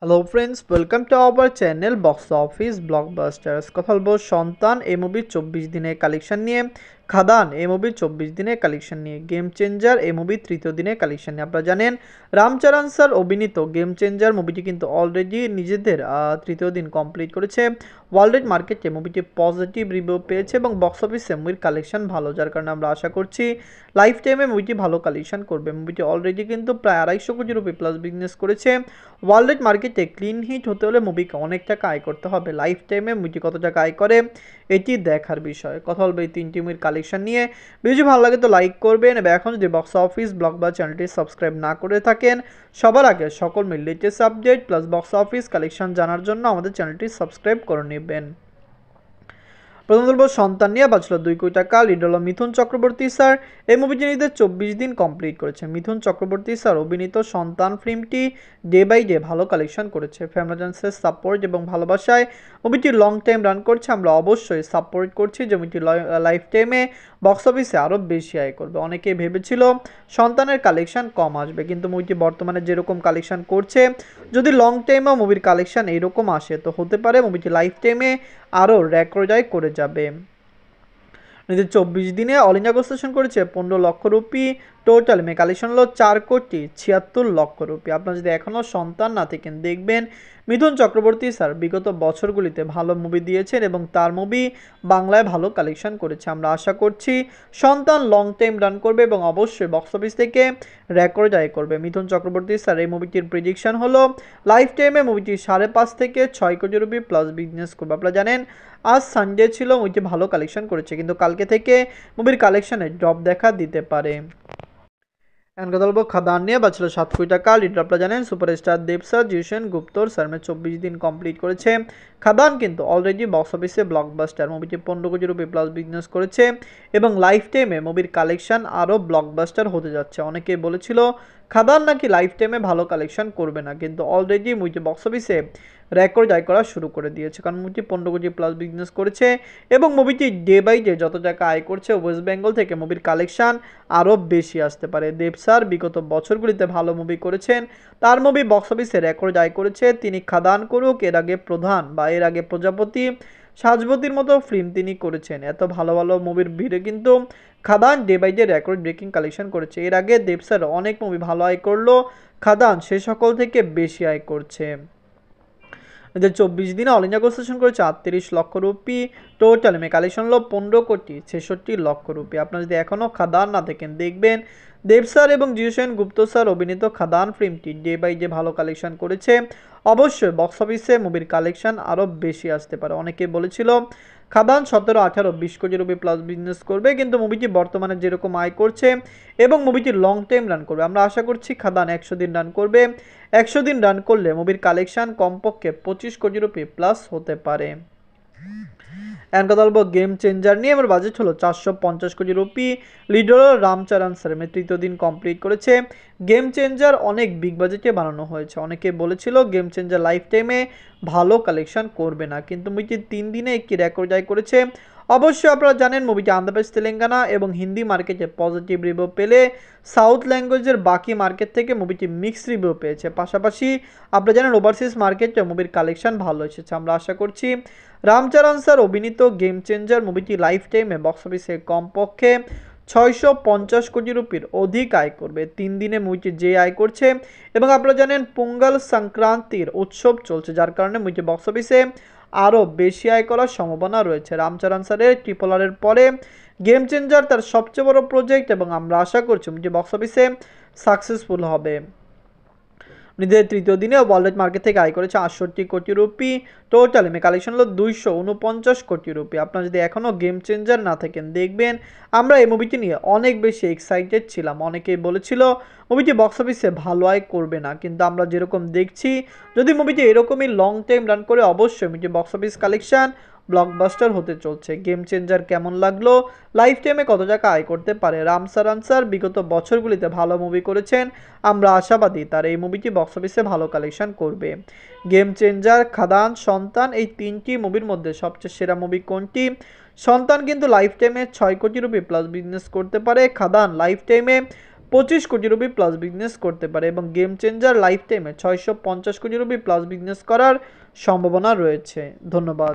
Hello friends, welcome to our channel box office blockbusters. কথা বলবো সন্তান এই মুভির 24 দিনের কালেকশন নিয়ে, খাদান এই মুভির 24 দিনের কালেকশন নিয়ে, গেম চেঞ্জার এই মুভির তৃতীয় দিনের কালেকশন নিয়ে। আপনারা জানেন রামচরণ স্যার অভিনীত গেম চেঞ্জার মুভিটি কিন্তু অলরেডি নিজেদের তৃতীয় দিন কমপ্লিট করেছে। ওয়ার্ল্ড মার্কেটে মুভিটি পজিটিভ রিভিউ পেয়েছে এবং বক্স অফিসে মুভির কালেকশন ভালো, যার কারণে আমরা আশা করছি লাইফ টাইমে মুভিটি ভালো কালেকশন করবে। মুভিটি অলরেডি কিন্তু প্রায় 250 কোটি রুপি প্লাস বিজনেস করেছে। ওয়ার্ল্ড মার্কেটে ক্লিন হিট হতে হলে মুভিকে অনেক টাকা আয় করতে হবে। লাইফ টাইমে মুভিটি কত টাকা আয় করে এটি দেখার বিষয়। কথা বলবো এই তিনটি মুভির কালেকশন নিয়ে। ভিডিও ভালো লাগে তো লাইক করবেন এবং এখন যদি বক্স অফিস ব্লগ বা চ্যানেলটি সাবস্ক্রাইব না করে থাকেন, সবার আগে সকল মিল latest update plus box office collection জানার জন্য আমাদের চ্যানেলটি সাবস্ক্রাইব করে নেবেন। প্রথম বলবো সন্তান নিয়ে বাঁচল 2 কোটি টাকা। লিড হল মিথুন চক্রবর্তী স্যার। এই মুভিটি নিতে 24 দিন কমপ্লিট করেছে। মিথুন চক্রবর্তী স্যার অভিনীত সন্তান ফিল্মটি ডে বাই ডে ভালো কালেকশন করেছে। ফ্যামিলিজেন্সের সাপোর্ট এবং ভালোবাসায় মুভিটি লং টাইম রান করছে। আমরা অবশ্যই সাপোর্ট করছি যে মুভিটি লাইফ টাইমে বক্স অফিসে আরও বেশি আয় করবে। অনেকেই ভেবেছিল সন্তানের কালেকশন কম আসবে, কিন্তু মুভিটি বর্তমানে যেরকম কালেকশন করছে, যদি লং টাইমেও মুভির কালেকশন এইরকম আসে তো হতে পারে মুভিটি লাইফ টাইমে আরও রেকর্ড করে যাবে। নিজের 24 দিনে অল ইন্ডিয়া গ্রোসেশন করেছে 15 লক্ষ রুপি। টোটাল মে কালেকশন হলো 4,76,00,000 রুপি। আপনারা যদি এখনও সন্তান না থাকেন, দেখবেন মিথুন চক্রবর্তী স্যার বিগত বছরগুলিতে ভালো মুভি দিয়েছেন এবং তার মুভি বাংলায় ভালো কালেকশন করেছে। আমরা আশা করছি সন্তান লং টাইম রান করবে এবং অবশ্যই বক্স অফিস থেকে রেকর্ড আয় করবে। মিথুন চক্রবর্তী স্যার এই মুভিটির প্রেডিকশন হলো লাইফ টাইমে মুভিটি 5.5 থেকে 6 কোটি রুপি প্লাস বিজনেস করবে। আপনারা জানেন আজ সানডে ছিল, মুভিটি ভালো কালেকশন করেছে, কিন্তু কালকে থেকে মুভির কালেকশনে ড্রপ দেখা দিতে পারে। এখন কথা বলবো খাদান নিয়ে বাঁচল 7 কোটি টাকা। লিডার আপনারা জানেন সুপারস্টার দেব স্যার, জিউসেন গুপ্তর স্যার 24 দিন কমপ্লিট করেছে। খাদান কিন্তু অলরেডি বক্স অফিসে ব্লকবাস্টার। মুভিটি 15 কোটি রুপি প্লাস বিজনেস করেছে এবং লাইফ টাইমে মুভির কালেকশন আরও ব্লকবাস্টার হতে যাচ্ছে। অনেকেই বলেছিল খাদান নাকি লাইফ টাইমে ভালো কালেকশন করবে না, কিন্তু অলরেডি মুভিটি বক্স অফিসে রেকর্ড আয় করা শুরু করে দিয়েছে, কারণ মুভিটি 15 কোটি প্লাস বিজনেস করেছে এবং মুভিটি ডে বাই ডে যত টাকা আয় করছে, ওয়েস্ট বেঙ্গল থেকে মুভির কালেকশন আরও বেশি আসতে পারে। দেব স্যার বিগত বছরগুলিতে ভালো মুভি করেছেন, তার মুভি বক্স অফিসে রেকর্ড আয় করেছে। তিনি খাদান করুক, এর আগে প্রধান বা এর আগে প্রজাপতি, সাজবতির মতো ফিল্ম তিনি করেছেন। এত ভালো ভালো মুভির ভিড়ে কিন্তু Khadaan day by day record breaking collection করেছে। এর আগে দেব স্যার অনেক মুভি ভালো আয় করলো, খাদান সে সকল থেকে বেশি আয় করছে। 24 দিনে অল ইন্ডিয়া গ্রোসেশন করেছে 38 লক্ষ রুপি। টোটাল মে কালেকশন হলো 15,66,00,000 রুপি। আপনারা যদি এখনও খাদান না দেখেন, দেখবেন দেব স্যার এবং জিউসেন গুপ্ত স্যার অভিনীত খাদান ফিল্মটি ডে বাই ডে ভালো কালেকশন করেছে। অবশ্যই বক্স অফিসে মুভির কালেকশন আরও বেশি আসতে পারে। অনেকে বলেছিল খাদান 17, 18, 20 কোটি রুপি প্লাস বিজনেস করবে, কিন্তু মুভিটি বর্তমানে যেরকম আয় করছে এবং মুভিটি লং টাইম রান করবে, আমরা আশা করছি খাদান 100 দিন রান করবে। 100 দিন রান করলে মুভির কালেকশন কমপক্ষে 25 কোটি রুপি প্লাস হতে পারে। এখন কথা বলবো গেম চেঞ্জার নিয়ে। আমার বাজেট হলো 450 কোটি রুপি। লিডার রামচরণ স্যার তৃতীয় দিন কমপ্লিট করেছে। গেম চেঞ্জার অনেক বিগ বাজেটে বানানো হয়েছে। অনেকে বলেছিল গেম চেঞ্জার লাইফ টাইমে ভালো কালেকশন করবে না, কিন্তু মুভিটি 3 দিনে একটি রেকর্ড আয় করেছে। অবশ্যই আপনারা জানেন মুভিটি আন্ধ্রপ্রদেশ, তেলেঙ্গানা এবং হিন্দি মার্কেটে পজিটিভ রিভিউ পেলে সাউথ ল্যাঙ্গুয়েজের বাকি মার্কেট থেকে মুভিটি মিক্সড রিভিউ পেয়েছে। পাশাপাশি আপনারা জানেন ওভারসিজ মার্কেটে মুভির কালেকশন ভালো এসেছে। আমরা আশা করছি রামচরণ স্যার অভিনীত গেম চেঞ্জার মুভিটি লাইফ টাইমে বক্স অফিসে কমপক্ষে 650 কোটি রুপির অধিক আয় করবে। 3 দিনে মুভিটি যে আয় করছে, এবং আপনারা জানেন পোঙ্গল সংক্রান্তির উৎসব চলছে, যার কারণে মুভিটি বক্স অফিসে আরও বেশি আয় করার সম্ভাবনা রয়েছে। রামচরণ স্যারের ট্রিপল আর পরে গেম চেঞ্জার তার সবচেয়ে বড় প্রজেক্ট এবং আমরা আশা করছি মুভিটি বক্স অফিসে সাকসেসফুল হবে। নিজের তৃতীয় দিনে ওয়ার্ল্ড মার্কেট থেকে আয় করেছে 68 কোটি রুপি। টোটাল মে কালেকশন হলো 249 কোটি রুপি। আপনারা যদি এখনও গেম চেঞ্জার না থাকেন, দেখবেন আমরা এই মুভিটি নিয়ে অনেক বেশি এক্সাইটেড ছিলাম। অনেকেই বলেছিল মুভিটি বক্স অফিসে ভালো আয় করবে না, কিন্তু আমরা যেরকম দেখছি যদি মুভিটি এরকমই লং টাইম রান করে, অবশ্যই মুভিটি বক্স অফিস কালেকশন ব্লকবাস্টার হতে চলছে। গেম চেঞ্জার কেমন লাগলো, লাইফ টাইমে কত টাকা আয় করতে পারে? রামচরণ স্যার বিগত বছরগুলিতে ভালো মুভি করেছেন, আমরা আশাবাদী তার এই মুভিটি বক্স অফিসে ভালো কালেকশন করবে। গেম চেঞ্জার, খাদান, সন্তান এই তিনটি মুভির মধ্যে সবচেয়ে সেরা মুভি কোনটি? সন্তান কিন্তু লাইফ টাইমে 6 কোটি রুপি প্লাস বিজনেস করতে পারে। খাদান লাইফ টাইমে 25 কোটি রুপি প্লাস বিজনেস করতে পারে এবং গেম চেঞ্জার লাইফ টাইমে 650 কোটি রুপি প্লাস বিজনেস করার সম্ভাবনা রয়েছে। ধন্যবাদ।